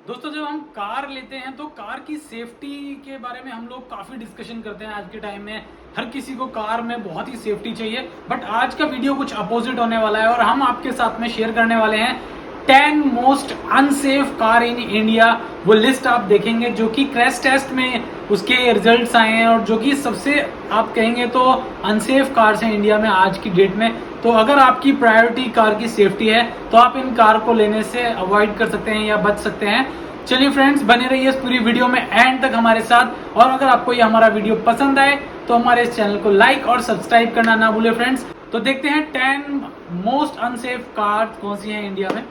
दोस्तों जब हम कार लेते हैं तो कार की सेफ्टी के बारे में हम लोग काफ़ी डिस्कशन करते हैं। आज के टाइम में हर किसी को कार में बहुत ही सेफ्टी चाहिए, बट आज का वीडियो कुछ अपोजिट होने वाला है और हम आपके साथ में शेयर करने वाले हैं 10 most unsafe car in India. वो लिस्ट आप देखेंगे जो कि क्रैश टेस्ट में उसके रिजल्ट्स आए हैं और जो कि सबसे आप कहेंगे तो अनसेफ कार्स हैं इंडिया में आज की डेट में। तो अगर आपकी प्रायोरिटी कार की सेफ्टी है तो आप इन कार को लेने से अवॉइड कर सकते हैं या बच सकते हैं। चलिए फ्रेंड्स, बने रहिए इस पूरी वीडियो में एंड तक हमारे साथ। और अगर आपको ये हमारा वीडियो पसंद आए तो हमारे इस चैनल को लाइक और सब्सक्राइब करना ना भूले फ्रेंड्स। तो देखते हैं 10 मोस्ट अनसेफ कार कौन सी हैं इंडिया में।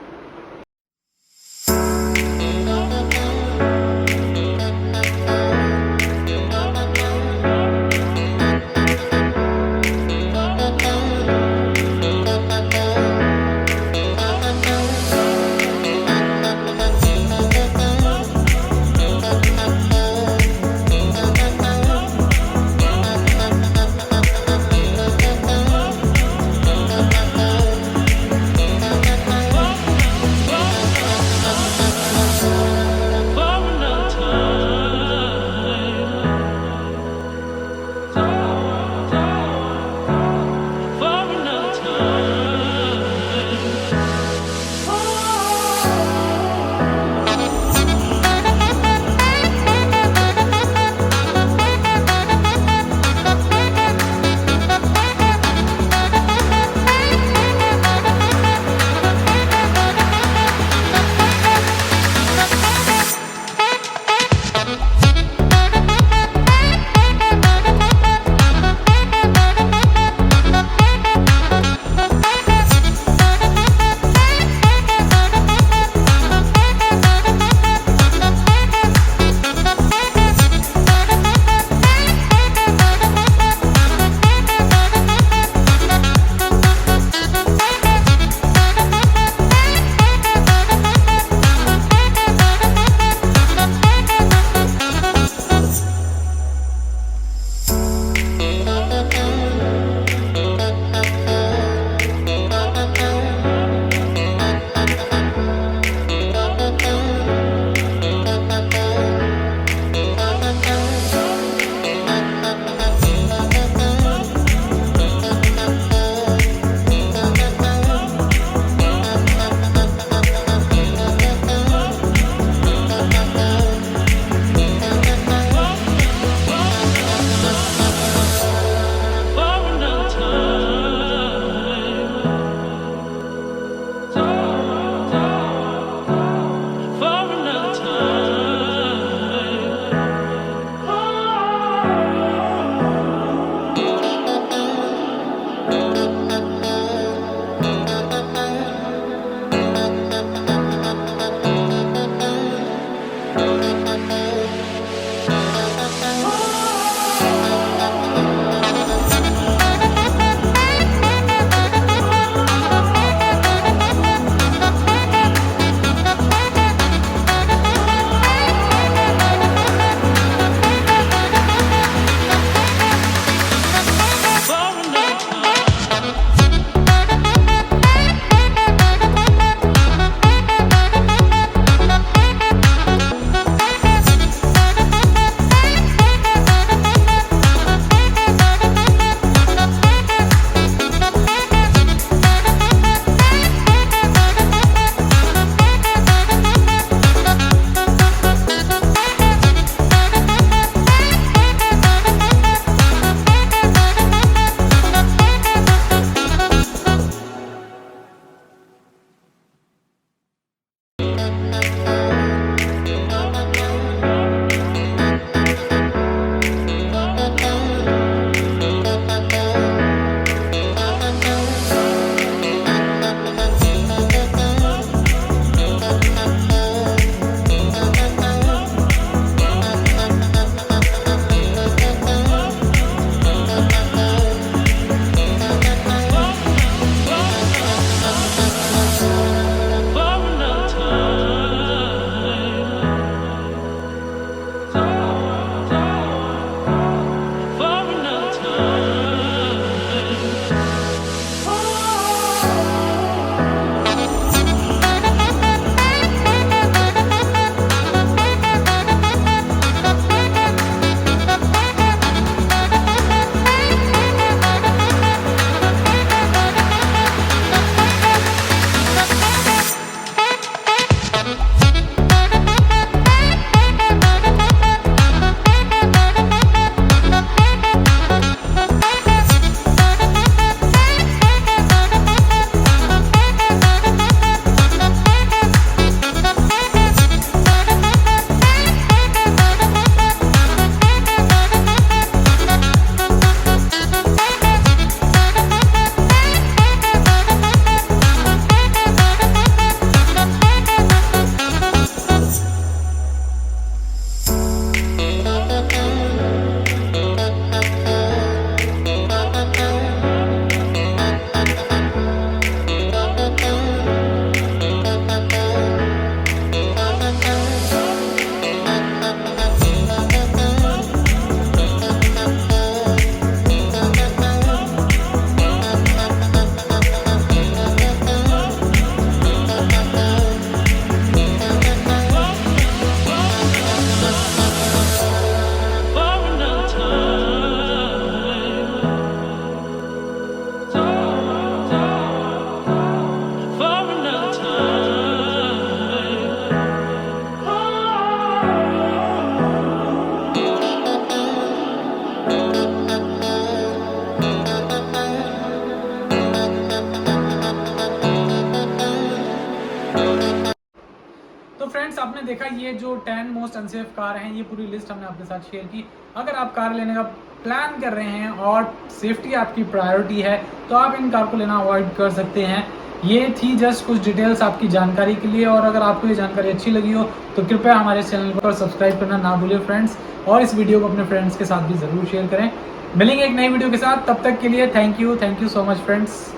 फ्रेंड्स आपने देखा ये जो 10 मोस्ट अनसेफ कार हैं, ये पूरी लिस्ट हमने आपके साथ शेयर की। अगर आप कार लेने का प्लान कर रहे हैं और सेफ्टी आपकी प्रायोरिटी है तो आप इन कार को लेना अवॉइड कर सकते हैं। ये थी जस्ट कुछ डिटेल्स आपकी जानकारी के लिए, और अगर आपको ये जानकारी अच्छी लगी हो तो कृपया हमारे चैनल पर सब्सक्राइब करना ना भूलें फ्रेंड्स, और इस वीडियो को अपने फ्रेंड्स के साथ भी ज़रूर शेयर करें। मिलेंगे एक नई वीडियो के साथ, तब तक के लिए thank you so much friends.